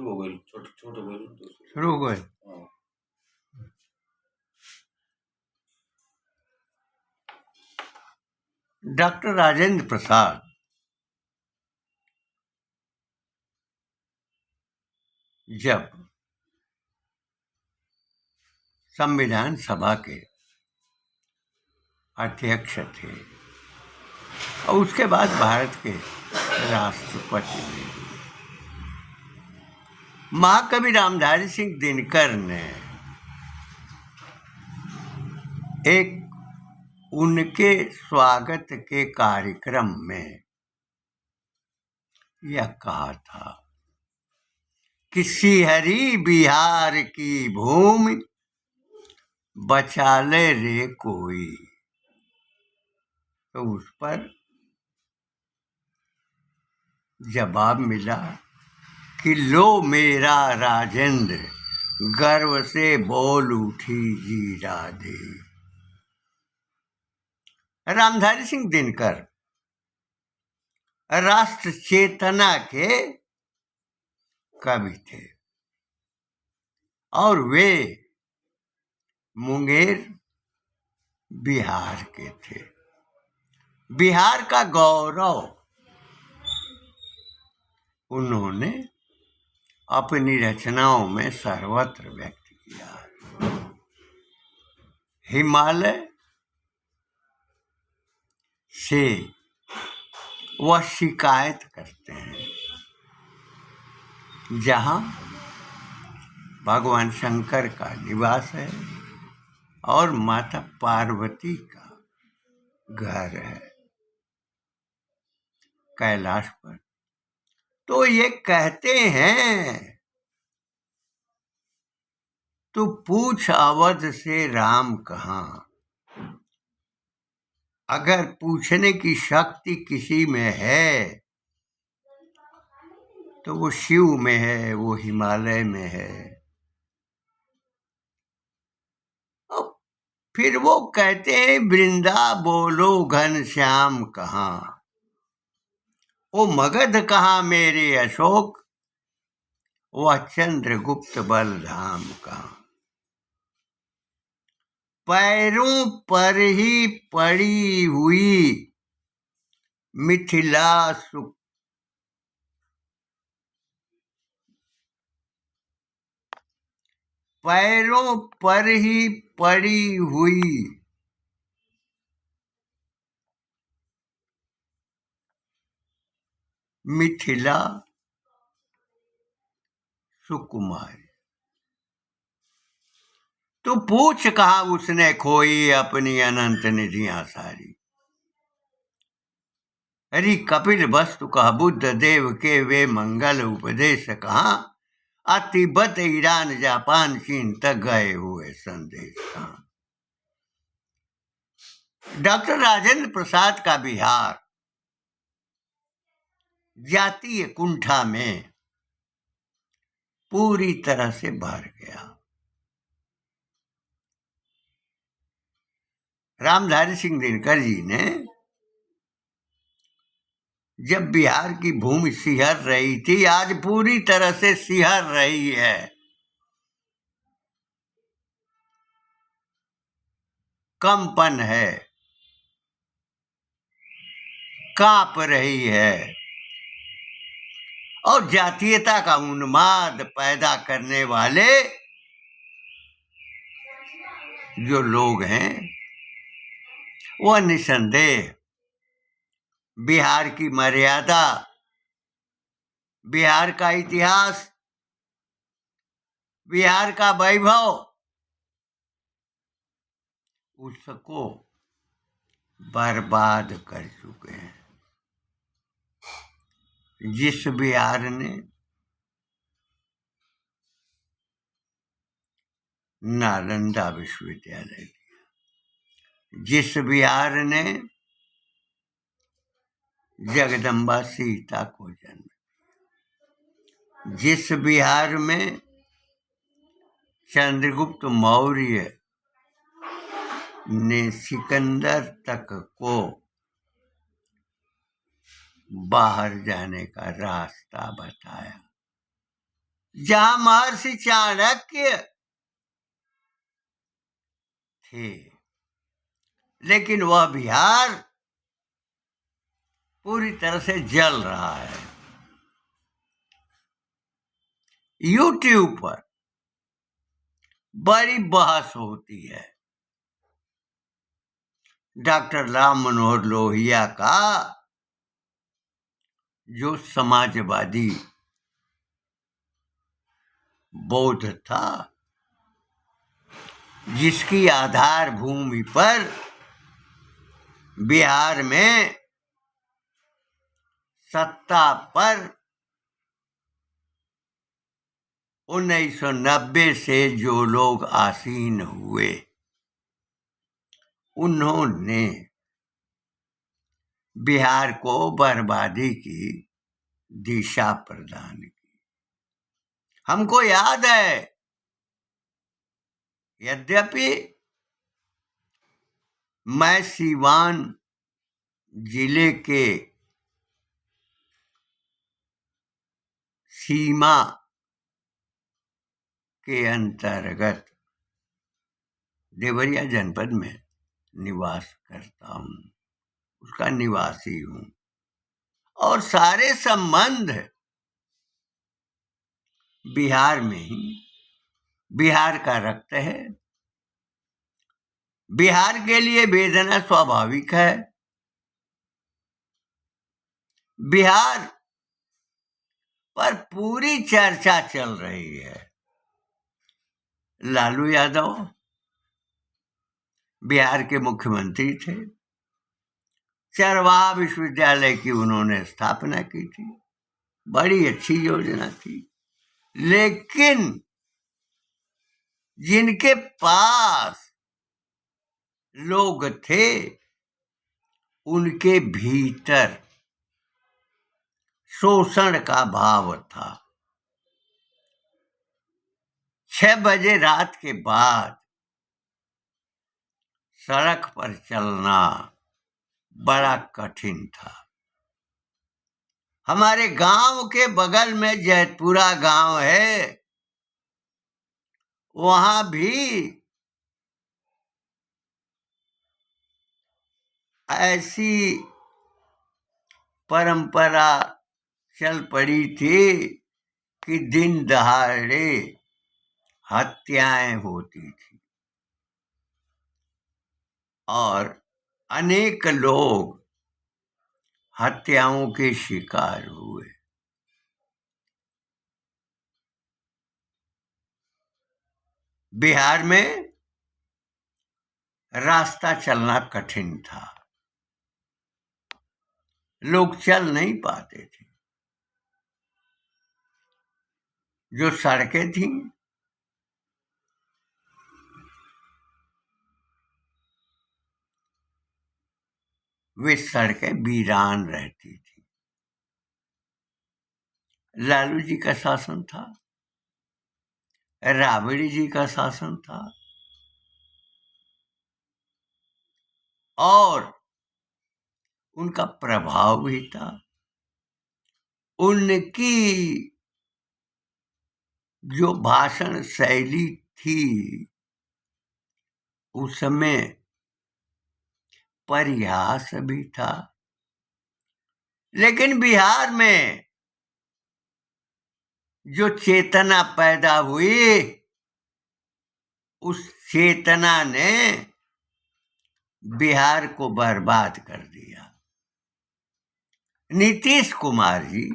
हो गए, छोटे छोटे बोल तो शुरू हो गए। हाँ। डॉक्टर राजेंद्र प्रसाद जब संविधान सभा के अध्यक्ष थे और उसके बाद भारत के राष्ट्रपति थे, महाकवि रामधारी सिंह दिनकर ने एक उनके स्वागत के कार्यक्रम में यह कहा था कि सिहरी बिहार की भूमि बचा ले रे कोई। तो उस पर जवाब मिला कि लो मेरा राजेंद्र गर्व से बोल उठी जीरा दे। रामधारी सिंह दिनकर राष्ट्र चेतना के कवि थे और वे मुंगेर बिहार के थे। बिहार का गौरव उन्होंने अपनी रचनाओं में सर्वत्र व्यक्त किया। हिमालय से वह शिकायत करते हैं जहाँ भगवान शंकर का निवास है और माता पार्वती का घर है कैलाश पर। तो ये कहते हैं तू पूछ अवध से राम कहाँ। अगर पूछने की शक्ति किसी में है तो वो शिव में है, वो हिमालय में है। और फिर वो कहते हैं वृंदा बोलो घनश्याम कहाँ, वो मगध कहाँ मेरे अशोक, वह चंद्रगुप्त बलधाम कहाँ। पैरों पर ही पड़ी हुई मिथिला सुख, पैरों पर ही पड़ी हुई मिथिला सुकुमारी। तू पूछ कहाँ उसने खोई अपनी अनंत निधियां सारी। अरे कपिल वस्तु कहा बुद्ध देव के वे मंगल उपदेश कहाँ, तिब्बत ईरान जापान चीन तक गए हुए संदेश कहाँ। डॉक्टर राजेंद्र प्रसाद का बिहार जातीय कुंठा में पूरी तरह से भर गया। रामधारी सिंह दिनकर जी ने जब बिहार की भूमि सिहर रही थी, आज पूरी तरह से सिहर रही है। कंपन है, कांप रही है और जातीयता का उन्माद पैदा करने वाले जो लोग हैं वह निसंदेह बिहार की मर्यादा, बिहार का इतिहास, बिहार का वैभव उसको बर्बाद कर चुके हैं। जिस बिहार ने नालंदा विश्वविद्यालय दिया, जिस बिहार ने जगदम्बा सीता को जन्म दिया, जिस बिहार में चंद्रगुप्त मौर्य ने सिकंदर तक को बाहर जाने का रास्ता बताया, जहां महर्षि चाणक्य थे, लेकिन वह बिहार पूरी तरह से जल रहा है। यूट्यूब पर बड़ी बहस होती है। डॉक्टर राम मनोहर लोहिया का जो समाजवादी बोध था, जिसकी आधार भूमि पर बिहार में सत्ता पर 1990 से जो लोग आसीन हुए, उन्होंने बिहार को बर्बादी की दिशा प्रदान की। हमको याद है, यद्यपि मैं सीवान जिले के सीमा के अंतर्गत देवरिया जनपद में निवास करता हूँ, उसका निवासी हूँ, और सारे संबंध बिहार में ही, बिहार का रक्त है। बिहार के लिए वेदना स्वाभाविक है। बिहार पर पूरी चर्चा चल रही है। लालू यादव बिहार के मुख्यमंत्री थे, चरवाहा विश्वविद्यालय की उन्होंने स्थापना की थी, बड़ी अच्छी योजना थी, लेकिन जिनके पास लोग थे, उनके भीतर शोषण का भाव था। 6 बजे रात के बाद सड़क पर चलना बड़ा कठिन था। हमारे गांव के बगल में जैतपुरा गांव है, वहां भी ऐसी परंपरा चल पड़ी थी कि दिन दहाड़े हत्याएं होती थी और अनेक लोग हत्याओं के शिकार हुए। बिहार में रास्ता चलना कठिन था, लोग चल नहीं पाते थे। जो सड़कें थीं, वे सड़कें वीरान रहती थी। लालू जी का शासन था, राबड़ी जी का शासन था, और उनका प्रभाव भी था। उनकी जो भाषण शैली थी, उस समय परिहास भी था। लेकिन बिहार में जो चेतना पैदा हुई, उस चेतना ने बिहार को बर्बाद कर दिया। नीतीश कुमार जी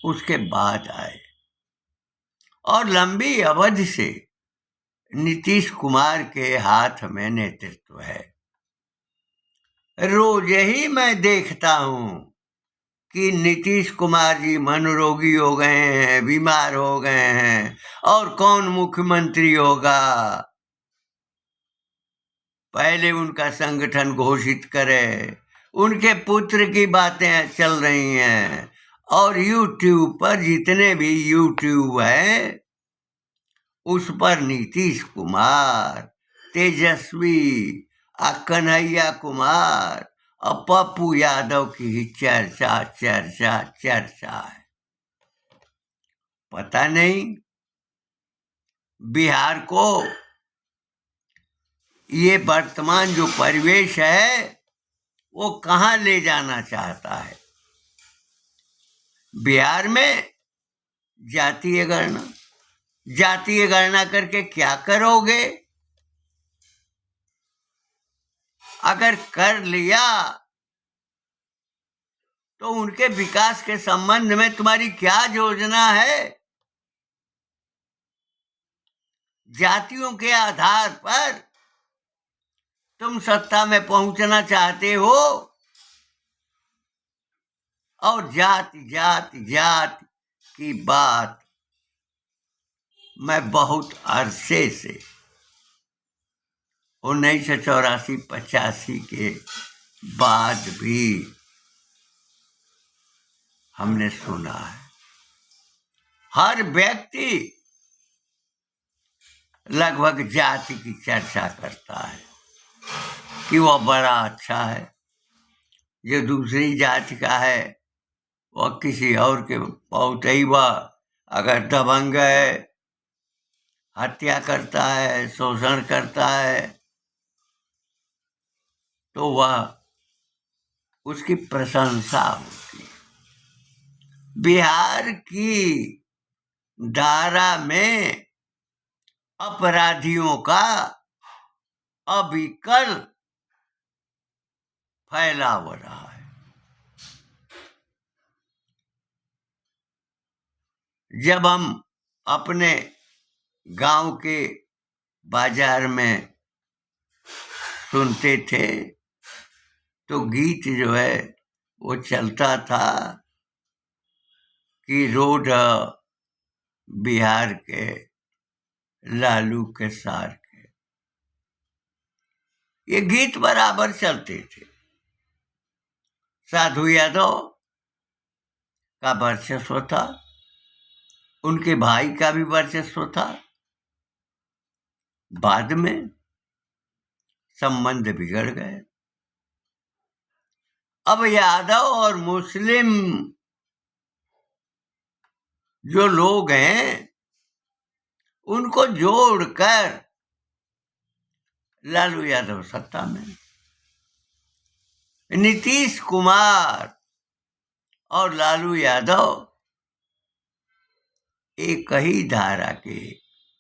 उसके बाद आए, और लंबी अवधि से नीतीश कुमार के हाथ में नेतृत्व है। रोज ही मैं देखता हूं कि नीतीश कुमार जी मनोरोगी हो गए हैं, बीमार हो गए हैं, और कौन मुख्यमंत्री होगा। पहले उनका संगठन घोषित करे, उनके पुत्र की बातें चल रही हैं, और यूट्यूब पर जितने भी यूट्यूब है, उस पर नीतीश कुमार, तेजस्वी, कन्हैया कुमार और पप्पू यादव की चर्चा चर्चा चर्चा है। पता नहीं बिहार को ये वर्तमान जो परिवेश है वो कहाँ ले जाना चाहता है। बिहार में जातीय गणना करके क्या करोगे? अगर कर लिया तो उनके विकास के संबंध में तुम्हारी क्या योजना है? जातियों के आधार पर तुम सत्ता में पहुंचना चाहते हो और जाति जाति जाति की बात मैं बहुत अरसे से 1984-85 के बाद भी हमने सुना है। हर व्यक्ति लगभग जाति की चर्चा करता है कि वह बड़ा अच्छा है, जो दूसरी जाति का है वह किसी और के बहुत ही वह अगर दबंग है, हत्या करता है, शोषण करता है तो वह उसकी प्रशंसा होती है। बिहार की धारा में अपराधियों का अविकल फैलाव रहा है। जब हम अपने गांव के बाजार में सुनते थे तो गीत जो है वो चलता था कि रोड बिहार के लालू के सार के, ये गीत बराबर चलते थे। साधु यादव का वर्चस्व था, उनके भाई का भी वर्चस्व था। बाद में संबंध बिगड़ गए। अब यादव और मुस्लिम जो लोग हैं उनको जोड़कर लालू यादव सत्ता में। नीतीश कुमार और लालू यादव एक ही धारा के,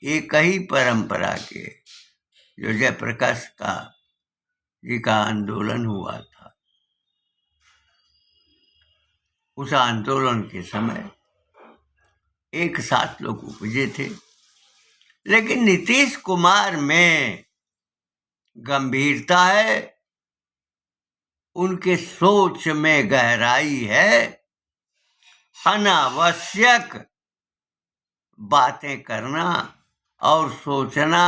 एक ही परंपरा के, जो जयप्रकाश जी का आंदोलन हुआ था, उस आंदोलन के समय एक साथ लोग उपजे थे। लेकिन नीतीश कुमार में गंभीरता है, उनके सोच में गहराई है। अनावश्यक बातें करना और सोचना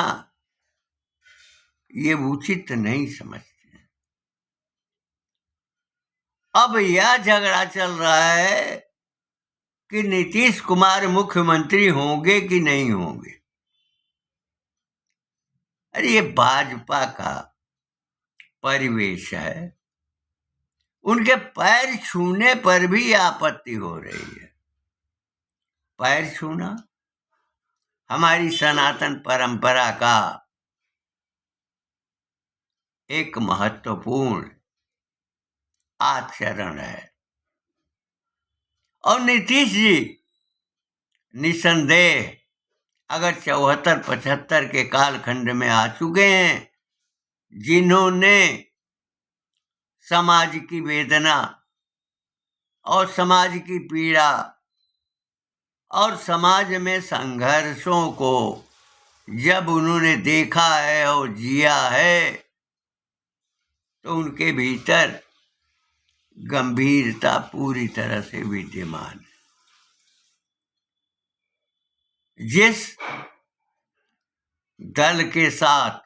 ये उचित नहीं समझते। अब यह झगड़ा चल रहा है कि नीतीश कुमार मुख्यमंत्री होंगे कि नहीं होंगे। अरे ये भाजपा का परिवेश है, उनके पैर छूने पर भी आपत्ति हो रही है। पैर छूना हमारी सनातन परंपरा का एक महत्वपूर्ण आचरण है और नीतीश जी निसंदेह अगर 74-75 के कालखंड में आ चुके हैं, जिन्होंने समाज की वेदना और समाज की पीड़ा और समाज में संघर्षों को जब उन्होंने देखा है और जिया है तो उनके भीतर गंभीरता पूरी तरह से विद्यमान है। जिस दल के साथ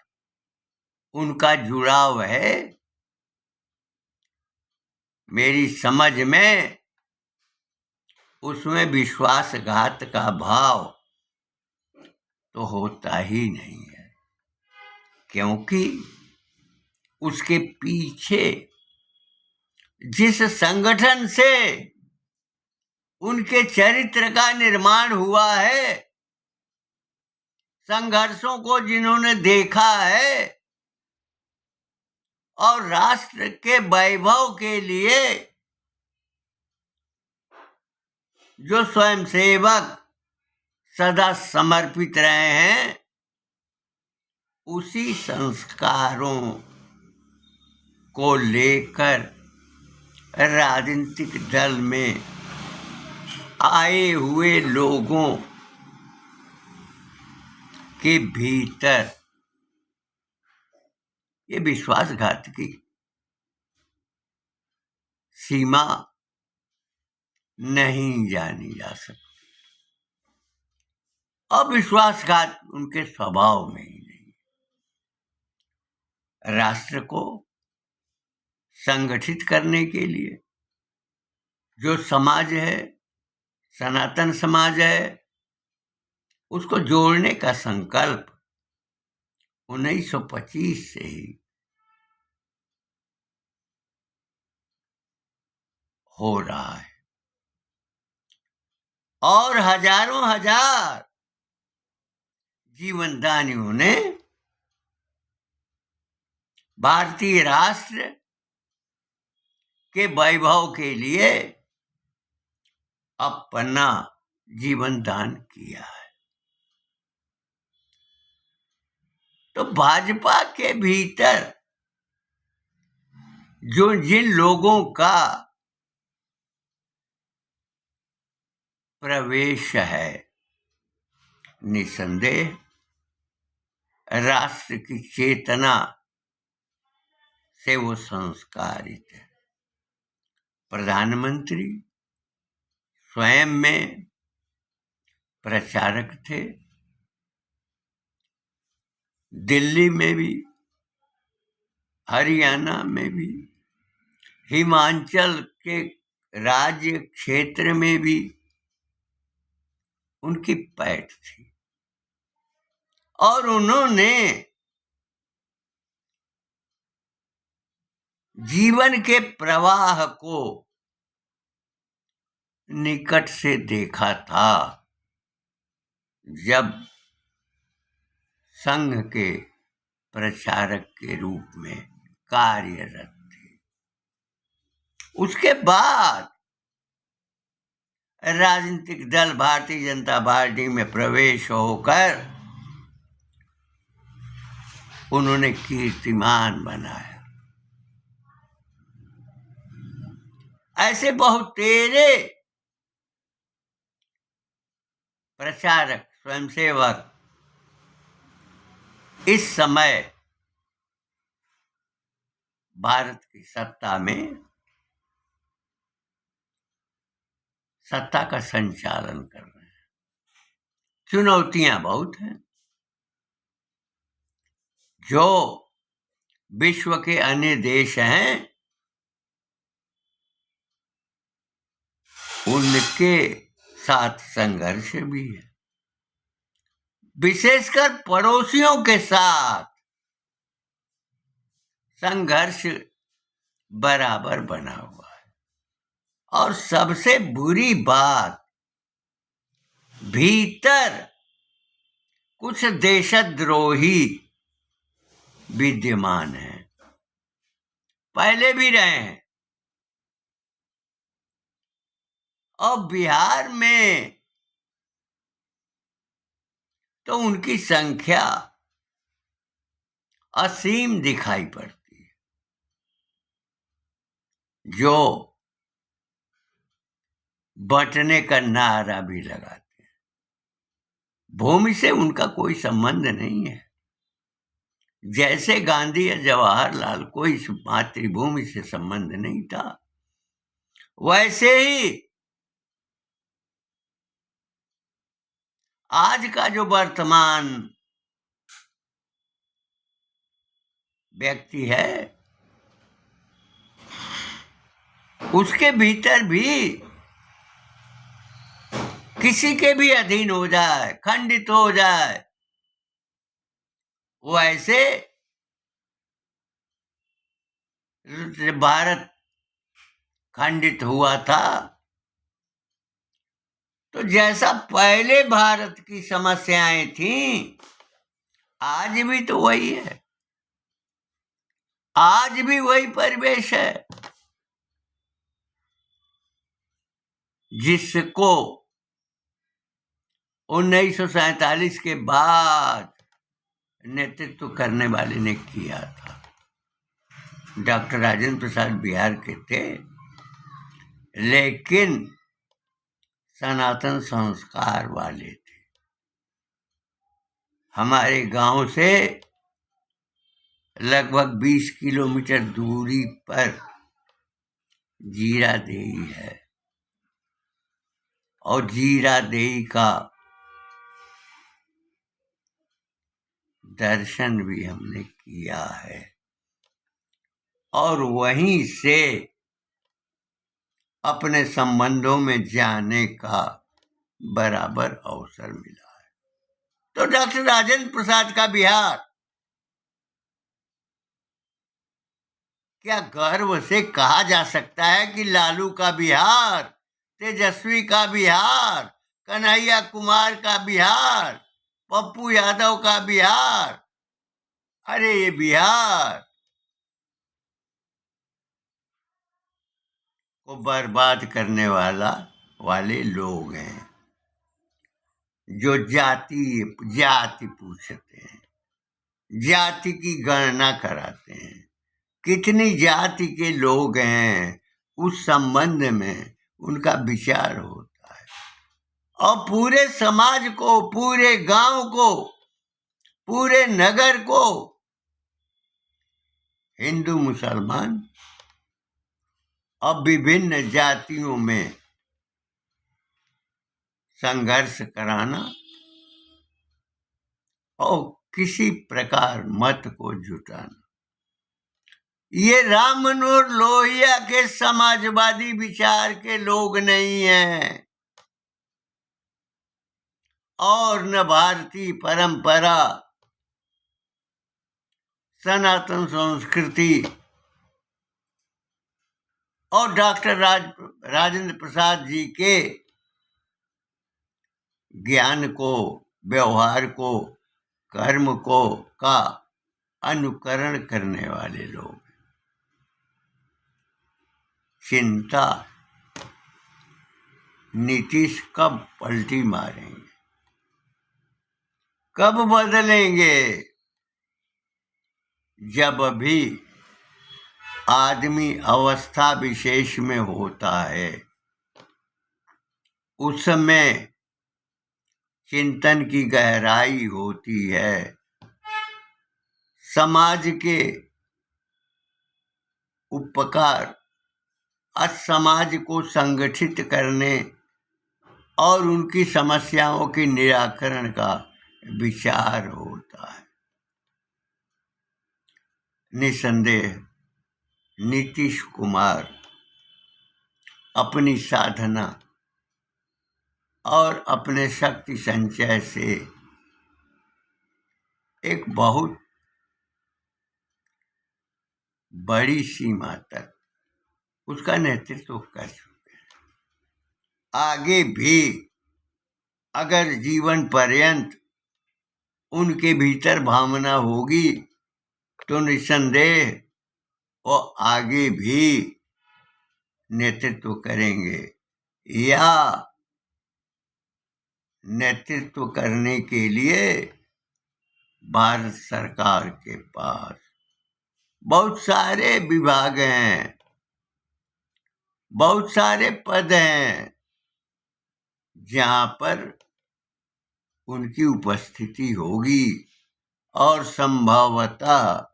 उनका जुड़ाव है, मेरी समझ में उसमें विश्वासघात का भाव तो होता ही नहीं है, क्योंकि उसके पीछे जिस संगठन से उनके चरित्र का निर्माण हुआ है, संघर्षों को जिन्होंने देखा है और राष्ट्र के वैभव के लिए जो स्वयंसेवक सदा समर्पित रहे हैं, उसी संस्कारों को लेकर राजनीतिक दल में आए हुए लोगों के भीतर ये विश्वासघात की सीमा नहीं जानी जा सकती। अविश्वासघात उनके स्वभाव में ही नहीं। राष्ट्र को संगठित करने के लिए जो समाज है, सनातन समाज है, उसको जोड़ने का संकल्प 1925 से ही हो रहा है और हजारों हजार जीवनदानियों ने भारतीय राष्ट्र के वैभव के लिए अपना जीवन दान किया है। तो भाजपा के भीतर जो जिन लोगों का प्रवेश है, निसंदेह राष्ट्र की चेतना से वो संस्कारित है। प्रधानमंत्री स्वयं में प्रचारक थे, दिल्ली में भी, हरियाणा में भी, हिमाचल के राज्य क्षेत्र में भी उनकी पैठ थी और उन्होंने जीवन के प्रवाह को निकट से देखा था जब संघ के प्रचारक के रूप में कार्यरत थे। उसके बाद राजनीतिक दल भारतीय जनता पार्टी में प्रवेश होकर उन्होंने कीर्तिमान बनाया। ऐसे बहुतेरे प्रचारक, स्वयंसेवक इस समय भारत की सत्ता का संचालन कर रहे हैं। चुनौतियां बहुत हैं। जो विश्व के अन्य देश हैं, उनके साथ संघर्ष भी है, विशेषकर पड़ोसियों के साथ संघर्ष बराबर बना हुआ है। और सबसे बुरी बात, भीतर कुछ देशद्रोही विद्यमान हैं, पहले भी रहे हैं। और बिहार में तो उनकी संख्या असीम दिखाई पड़ती है, जो बंटने का नारा भी लगाते हैं। भूमि से उनका कोई संबंध नहीं है। जैसे गांधी या जवाहरलाल को इस मातृभूमि से संबंध नहीं था, वैसे ही आज का जो वर्तमान व्यक्ति है, उसके भीतर भी किसी के भी अधीन हो जाए, खंडित हो जाए, वैसे भारत खंडित हुआ था तो जैसा पहले भारत की समस्याएं थीं, आज भी तो वही है, आज भी वही परिवेश है जिसको 1947 के बाद नेतृत्व करने वाले ने किया था। डॉक्टर राजेंद्र प्रसाद बिहार के थे, लेकिन सनातन संस्कार वाले थे। हमारे गांव से लगभग 20 किलोमीटर दूरी पर जीरादेई है, और जीरादेई का दर्शन भी हमने किया है, और वहीं से अपने संबंधों में जाने का बराबर अवसर मिला है। तो डॉक्टर राजेंद्र प्रसाद का बिहार क्या गर्व से कहा जा सकता है कि लालू का बिहार, तेजस्वी का बिहार, कन्हैया कुमार का बिहार, पप्पू यादव का बिहार, अरे ये बिहार को बर्बाद करने वाले लोग हैं जो जाति पूछते हैं, जाति की गणना कराते हैं। कितनी जाति के लोग हैं उस संबंध में उनका विचार होता है, और पूरे समाज को, पूरे गांव को, पूरे नगर को हिंदू मुसलमान और विभिन्न जातियों में संघर्ष कराना और किसी प्रकार मत को जुटाना, ये राम मनोहर लोहिया के समाजवादी विचार के लोग नहीं हैं, और न भारतीय परंपरा, सनातन संस्कृति और डॉक्टर राजेंद्र प्रसाद जी के ज्ञान को, व्यवहार को, कर्म को का अनुकरण करने वाले लोग। चिंता नीतीश कब पलटी मारेंगे, कब बदलेंगे? जब भी आदमी अवस्था विशेष में होता है, उसमें चिंतन की गहराई होती है, समाज के उपकार और समाज को संगठित करने और उनकी समस्याओं के निराकरण का विचार होता है। निसंदेह नीतीश कुमार अपनी साधना और अपने शक्ति संचय से एक बहुत बड़ी सीमा तक उसका नेतृत्व कर चुके हैं। आगे भी अगर जीवन पर्यंत उनके भीतर भावना होगी तो निसंदेह वो आगे भी नेतृत्व करेंगे, या नेतृत्व करने के लिए भारत सरकार के पास बहुत सारे विभाग हैं, बहुत सारे पद हैं जहां पर उनकी उपस्थिति होगी, और संभवतः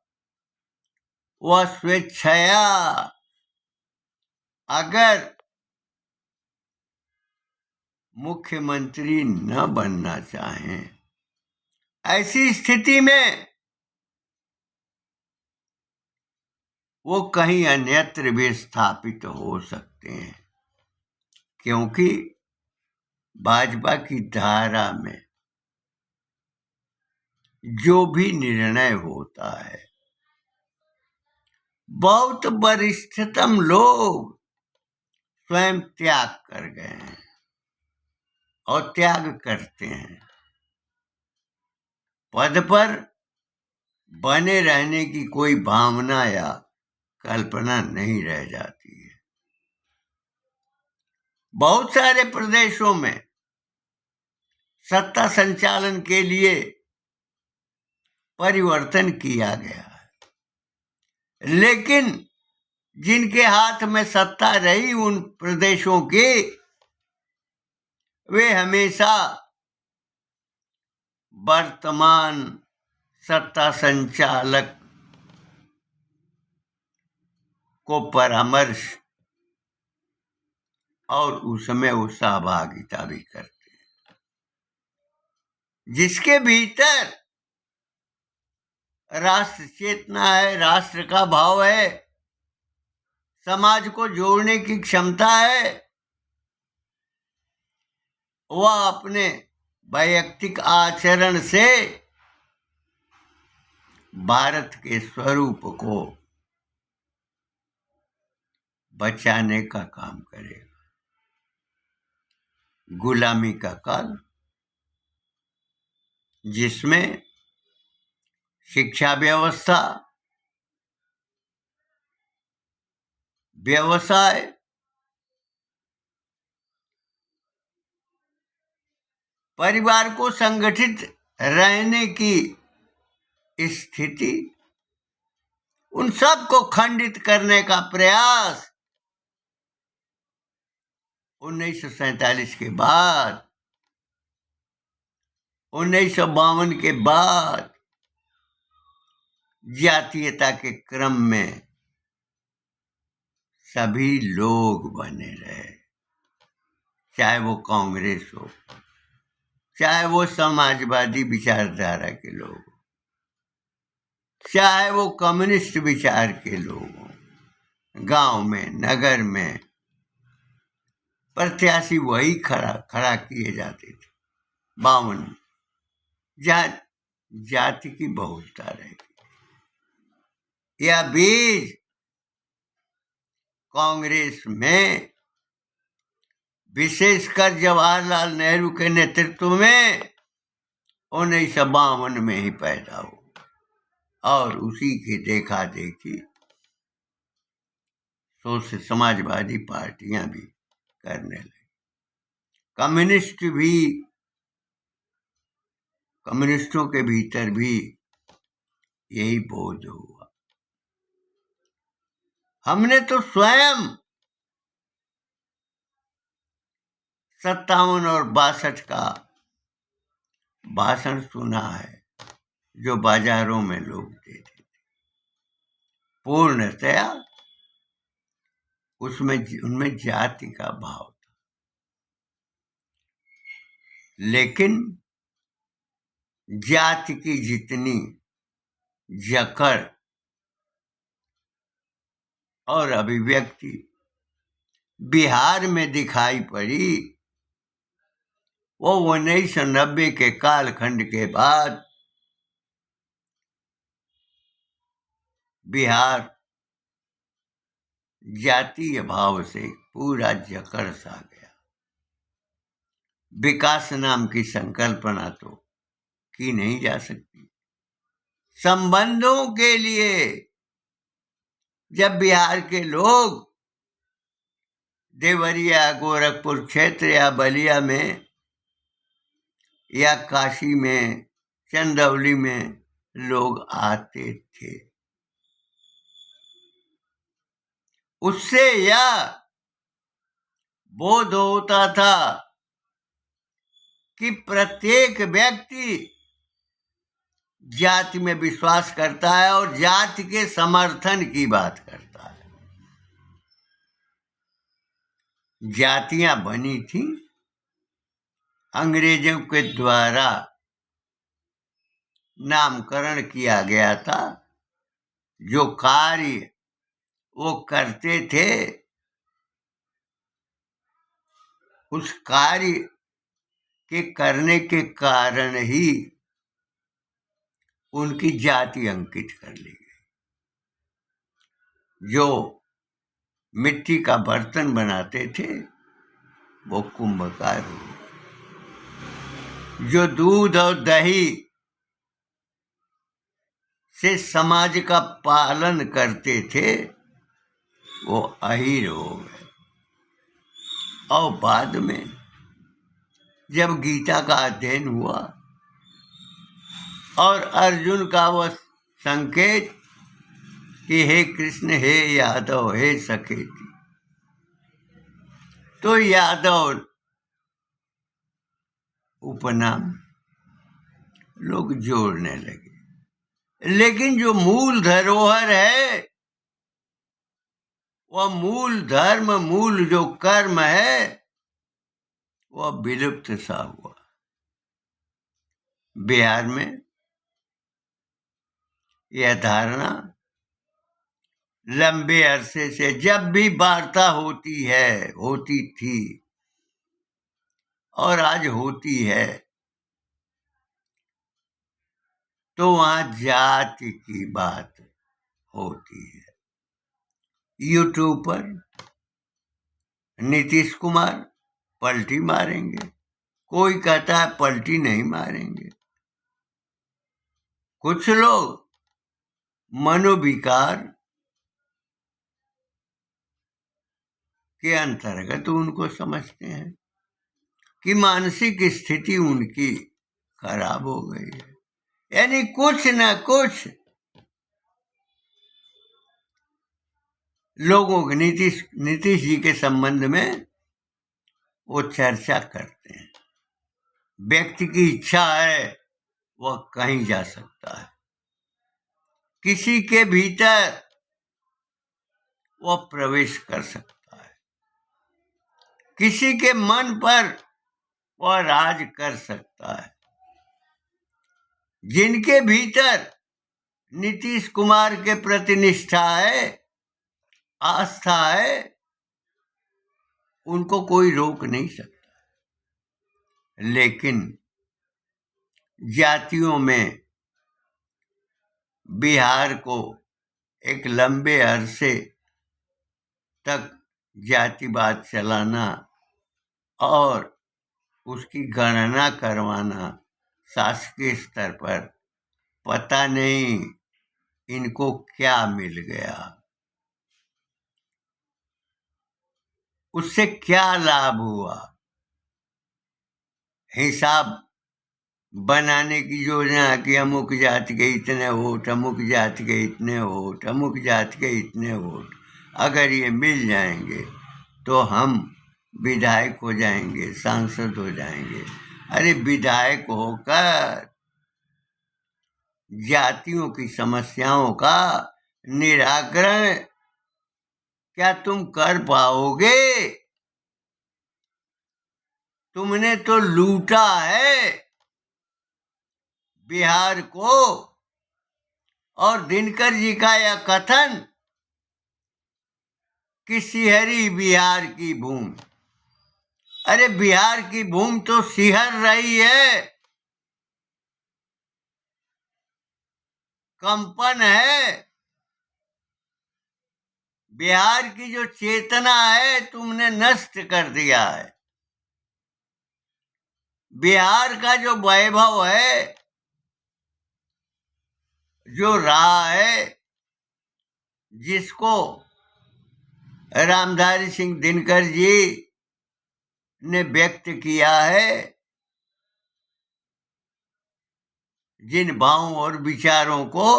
वह स्वेच्छया अगर मुख्यमंत्री न बनना चाहें, ऐसी स्थिति में वो कहीं अन्यत्र भी स्थापित हो सकते हैं, क्योंकि भाजपा की धारा में जो भी निर्णय होता है, बहुत वरिष्ठतम लोग स्वयं त्याग कर गए हैं। और त्याग करते हैं। पद पर बने रहने की कोई भावना या कल्पना नहीं रह जाती है। बहुत सारे प्रदेशों में सत्ता संचालन के लिए परिवर्तन किया गया है, लेकिन जिनके हाथ में सत्ता रही उन प्रदेशों की, वे हमेशा वर्तमान सत्ता संचालक को परामर्श और उसमें वो सहभागिता भी करते हैं। जिसके भीतर राष्ट्र चेतना है, राष्ट्र का भाव है, समाज को जोड़ने की क्षमता है, वह अपने वैयक्तिक आचरण से भारत के स्वरूप को बचाने का काम करेगा। गुलामी का काल, जिसमें शिक्षा व्यवस्था, व्यवसाय, परिवार को संगठित रहने की स्थिति, उन सब को खंडित करने का प्रयास 1947 के बाद, 1952 के बाद जातीयता के क्रम में सभी लोग बने रहे, चाहे वो कांग्रेस हो, चाहे वो समाजवादी विचारधारा के लोग हो, चाहे वो कम्युनिस्ट विचार के लोग हो। गांव में, नगर में प्रत्याशी वही खड़ा किए जाते थे। 52 जहाँ जाति की बहुलता रहेगी। यह बीज कांग्रेस में विशेषकर जवाहरलाल नेहरू के नेतृत्व में 1952 में ही पैदा हुआ और उसी की देखा देखी समाजवादी पार्टियां भी करने लगी। कम्युनिस्टों के भीतर भी यही बोध हुआ। हमने तो स्वयं 57 और 62 का भाषण सुना है जो बाजारों में लोग देते थे। पूर्णतया उनमें जाति का भाव था, लेकिन जाति की जितनी जकड़ और अभिव्यक्ति बिहार में दिखाई पड़ी, वो 1990 के कालखंड के बाद बिहार जातीय भाव से पूरा जकड़ सा गया। विकास नाम की संकल्पना तो की नहीं जा सकती। संबंधों के लिए जब बिहार के लोग देवरिया, गोरखपुर क्षेत्र या बलिया में या काशी में, चंदौली में लोग आते थे, उससे यह बोध होता था कि प्रत्येक व्यक्ति जाति में विश्वास करता है और जाति के समर्थन की बात करता है। जातियां बनी थी अंग्रेजों के द्वारा, नामकरण किया गया था। जो कार्य वो करते थे, उस कार्य के करने के कारण ही उनकी जाति अंकित कर ली गई। जो मिट्टी का बर्तन बनाते थे वो कुंभकार हो गए, जो दूध और दही से समाज का पालन करते थे वो अहीर हो गए। और बाद में जब गीता का अध्ययन हुआ और अर्जुन का वह संकेत कि हे कृष्ण, हे यादव, हे सखेती, तो यादव उपनाम लोग जोड़ने लगे। लेकिन जो मूल धरोहर है, वह मूल धर्म, मूल जो कर्म है, वह विलुप्त सा हुआ। बिहार में यह धारणा लंबे अरसे से जब भी वार्ता होती थी और आज होती है, तो वहां जाति की बात होती है। यूट्यूब पर नीतीश कुमार पलटी मारेंगे, कोई कहता है पलटी नहीं मारेंगे। कुछ लोग मनोविकार के अंतर्गत उनको समझते हैं कि मानसिक स्थिति उनकी खराब हो गई है, यानी कुछ न कुछ लोगों के नीतीश जी के संबंध में वो चर्चा करते हैं। व्यक्ति की इच्छा है वह कहीं जा सकता है, किसी के भीतर वह प्रवेश कर सकता है, किसी के मन पर वह राज कर सकता है। जिनके भीतर नीतीश कुमार के प्रति निष्ठा है, आस्था है, उनको कोई रोक नहीं सकता। लेकिन जातियों में बिहार को एक लंबे अरसे तक जातिवाद चलाना और उसकी गणना करवाना शासकीय स्तर पर, पता नहीं इनको क्या मिल गया, उससे क्या लाभ हुआ। हिसाब बनाने की योजना कि अमुक जाति के इतने वोट, अमुक जाति के इतने वोट, अमुक जाति के इतने वोट, अगर ये मिल जाएंगे तो हम विधायक हो जाएंगे, सांसद हो जाएंगे। अरे विधायक होकर जातियों की समस्याओं का निराकरण क्या तुम कर पाओगे? तुमने तो लूटा है बिहार को। और दिनकर जी का यह कथन कि सिहरी बिहार की भूमि, अरे बिहार की भूमि तो सिहर रही है, कंपन है। बिहार की जो चेतना है तुमने नष्ट कर दिया है। बिहार का जो वैभव है, जो रहा है, जिसको रामधारी सिंह दिनकर जी ने व्यक्त किया है, जिन भावों और विचारों को,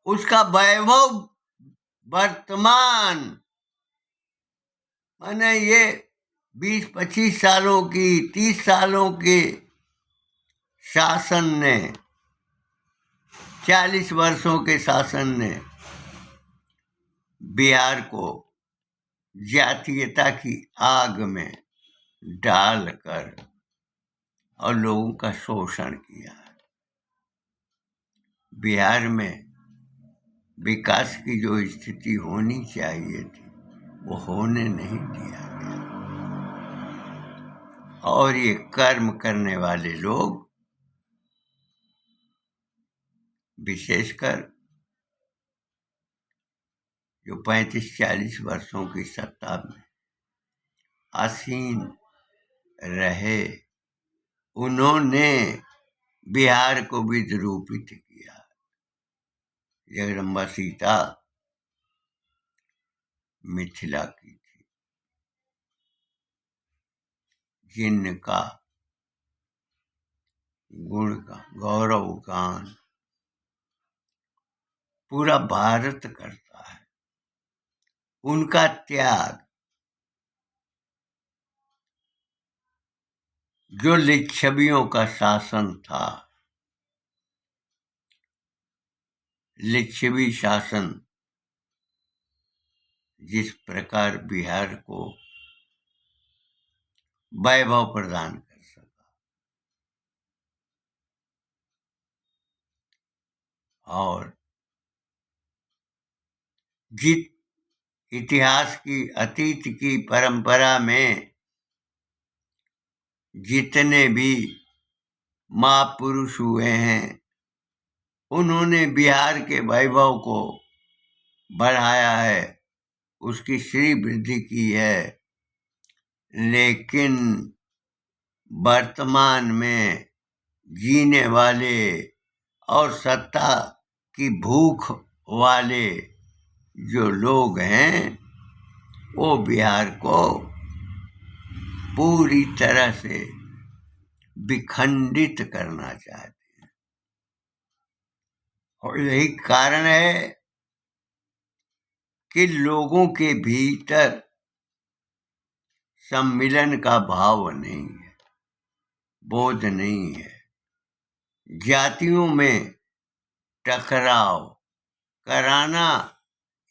उसका वैभव वर्तमान माने ये 20-25 सालों की, 30 सालों के शासन ने, 40 वर्षों के शासन ने बिहार को जातीयता की आग में डालकर और लोगों का शोषण किया। बिहार में विकास की जो स्थिति होनी चाहिए थी वो होने नहीं दिया गया। और ये कर्म करने वाले लोग, विशेषकर जो 35-40 वर्षों की सत्ता में आसीन रहे, उन्होंने बिहार को भी विरूपित किया। जगदम्बा सीता मिथिला की थी, जिनका गुण का गौरव गान पूरा भारत करता है। उनका त्याग, जो लिच्छवियों का शासन था, लिच्छवी शासन जिस प्रकार बिहार को वैभव प्रदान कर सका, और जित इतिहास की अतीत की परंपरा में जितने भी महापुरुष हुए हैं, उन्होंने बिहार के वैभव को बढ़ाया है, उसकी श्री वृद्धि की है। लेकिन वर्तमान में जीने वाले और सत्ता की भूख वाले जो लोग हैं, वो बिहार को पूरी तरह से विखंडित करना चाहते हैं। और यही कारण है कि लोगों के भीतर सम्मिलन का भाव नहीं है, बोध नहीं है। जातियों में टकराव कराना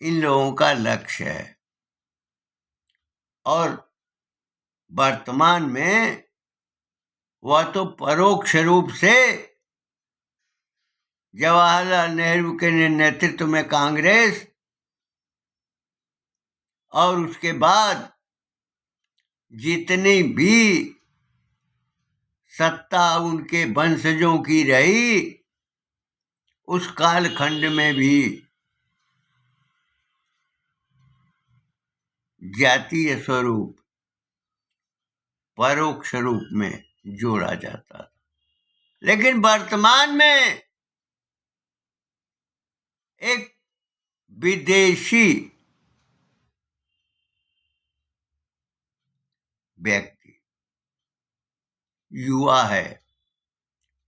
इन लोगों का लक्ष्य है। और वर्तमान में वह तो परोक्ष रूप से जवाहरलाल नेहरू के नेतृत्व में कांग्रेस और उसके बाद जितनी भी सत्ता उनके वंशजों की रही, उस कालखंड में भी जातीय स्वरूप परोक्ष रूप में जोड़ा जाता था। लेकिन वर्तमान में एक विदेशी व्यक्ति युवा है,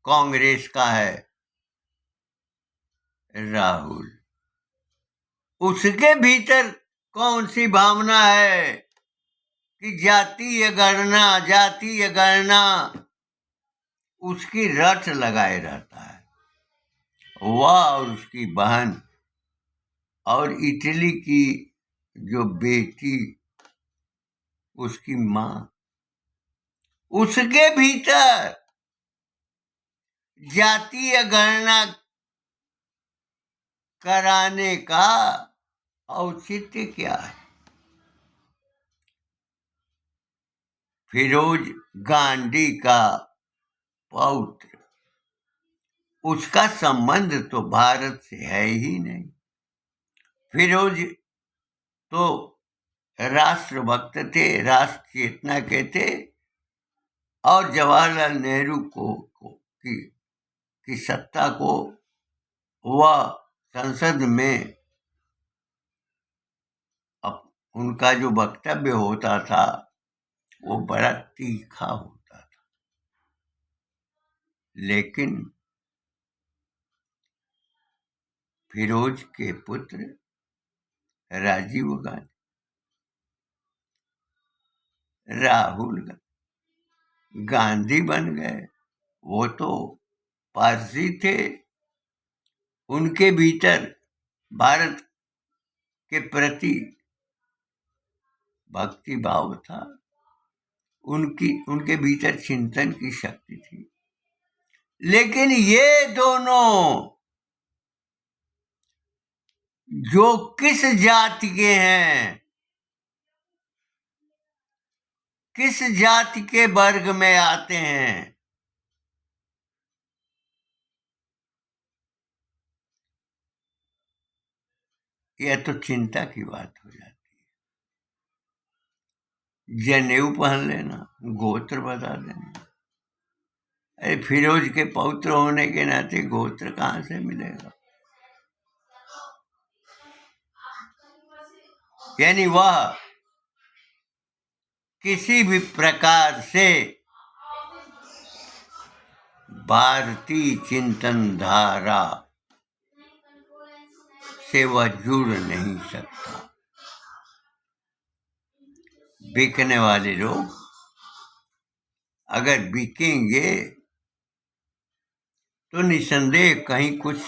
कांग्रेस का है, राहुल, उसके भीतर कौन सी भावना है कि जातीय गणना उसकी रट लगाए रहता है। वह और उसकी बहन और इटली की जो बेटी, उसकी माँ, उसके भीतर जातीय गणना कराने का औचित्य क्या है? फिरोज गांधी का पौत्र, उसका संबंध तो भारत से है ही नहीं। फिरोज तो राष्ट्रभक्त थे, राष्ट्र चेतना के थे, और जवाहरलाल नेहरू की सत्ता को वह संसद में उनका जो वक्तव्य होता था वो बड़ा तीखा होता था। लेकिन फिरोज के पुत्र राजीव गांधी, राहुल गांधी बन गए। वो तो पारसी थे, उनके भीतर भारत के प्रति भक्ति भाव था, उनके भीतर चिंतन की शक्ति थी। लेकिन ये दोनों जो किस जाति के हैं, किस जाति के वर्ग में आते हैं, यह तो चिंता की बात हो जाती है। जनेऊ पहन लेना, गोत्र बता देना, अरे फिरोज के पौत्र होने के नाते गोत्र कहाँ से मिलेगा? यानी वह किसी भी प्रकार से भारतीय चिंतन धारा से वह जुड़ नहीं सकता। बिकने वाले लोग अगर बिकेंगे तो निसंदेह कहीं कुछ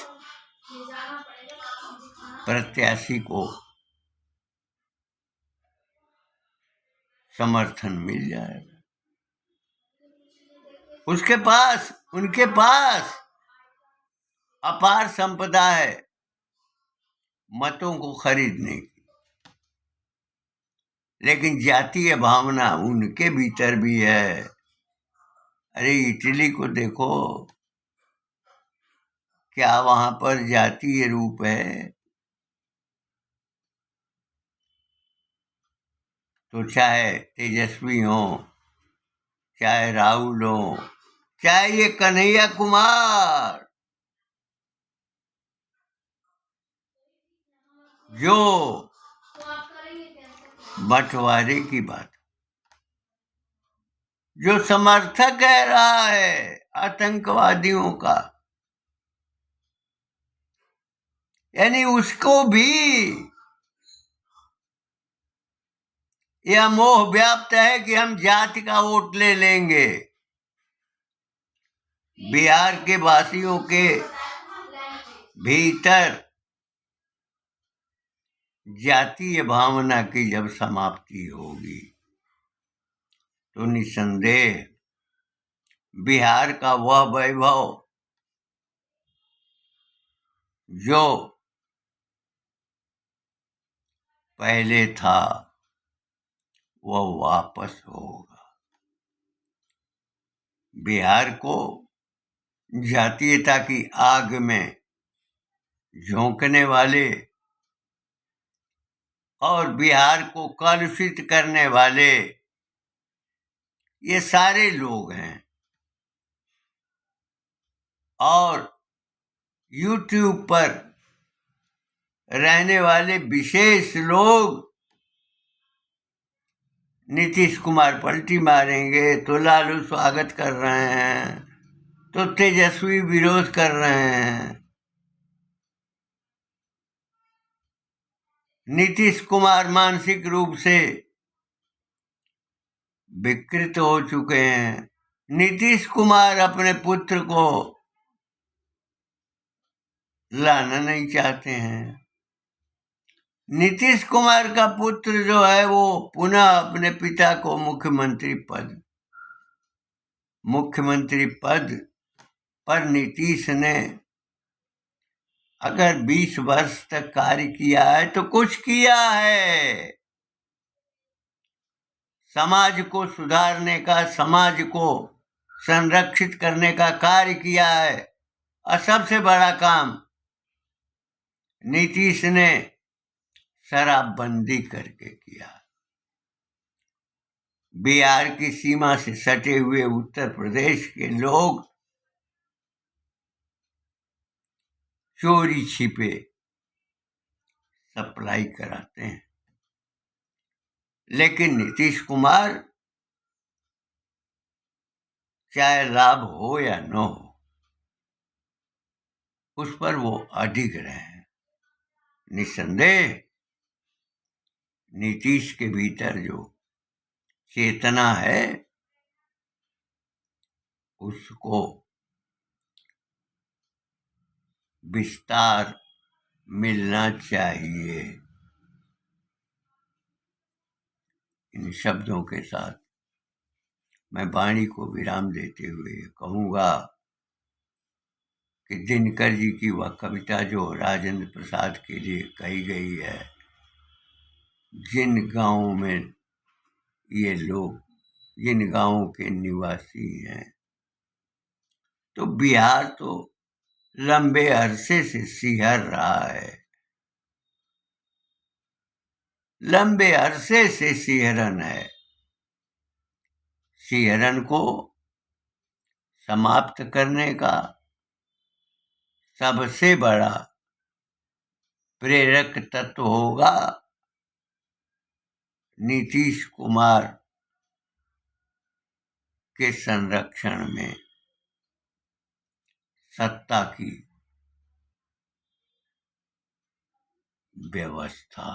प्रत्याशी को समर्थन मिल जाएगा। उनके पास अपार संपदा है मतों को खरीदने की। लेकिन जातीय भावना उनके भीतर भी है। अरे इटली को देखो, क्या वहां पर जातीय रूप है? तो चाहे तेजस्वी हो, चाहे राहुल हो, चाहे ये कन्हैया कुमार, जो बंटवारे की बात, जो समर्थक कह रहा है आतंकवादियों का, यानी उसको भी यह मोह व्याप्त है कि हम जाति का वोट ले लेंगे। बिहार के वासियों के भीतर जातीय भावना की जब समाप्ति होगी तो निसंदेह बिहार का वह वैभव जो पहले था वह वापस होगा। बिहार को जातीयता की आग में झोंकने वाले और बिहार को कलुषित करने वाले ये सारे लोग हैं। और YouTube पर रहने वाले विशेष लोग नीतीश कुमार पलटी मारेंगे तो लालू स्वागत कर रहे हैं, तो तेजस्वी विरोध कर रहे हैं। नीतीश कुमार मानसिक रूप से विकृत हो चुके हैं। नीतीश कुमार अपने पुत्र को लाना नहीं चाहते हैं। नीतीश कुमार का पुत्र जो है वो पुनः अपने पिता को मुख्यमंत्री पद पर नीतीश ने अगर 20 वर्ष तक कार्य किया है तो कुछ किया है। समाज को सुधारने का, समाज को संरक्षित करने का कार्य किया है। और सबसे बड़ा काम नीतीश ने शराबबंदी करके किया। बिहार की सीमा से सटे हुए उत्तर प्रदेश के लोग चोरी छिपे सप्लाई कराते हैं, लेकिन नीतीश कुमार चाहे लाभ हो या न हो उस पर वो अडिग रहे हैं। निसंदेह नीतीश के भीतर जो चेतना है उसको विस्तार मिलना चाहिए। इन शब्दों के साथ मैं वाणी को विराम देते हुए कहूँगा कि दिनकर जी की वह कविता जो राजेंद्र प्रसाद के लिए कही गई है, जिन गांवों में ये लोग, जिन गांवों के निवासी हैं, तो बिहार तो लंबे अरसे से सिहर रहा है, लंबे अरसे से सिहरन है। सिहरन को समाप्त करने का सबसे बड़ा प्रेरक तत्व होगा नीतीश कुमार के संरक्षण में सत्ता की व्यवस्था।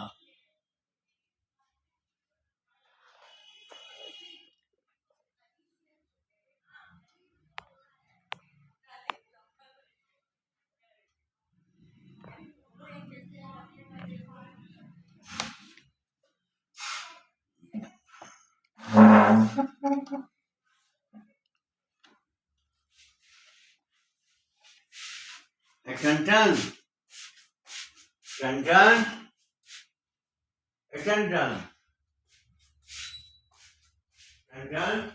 Attention, attention, attention, attention.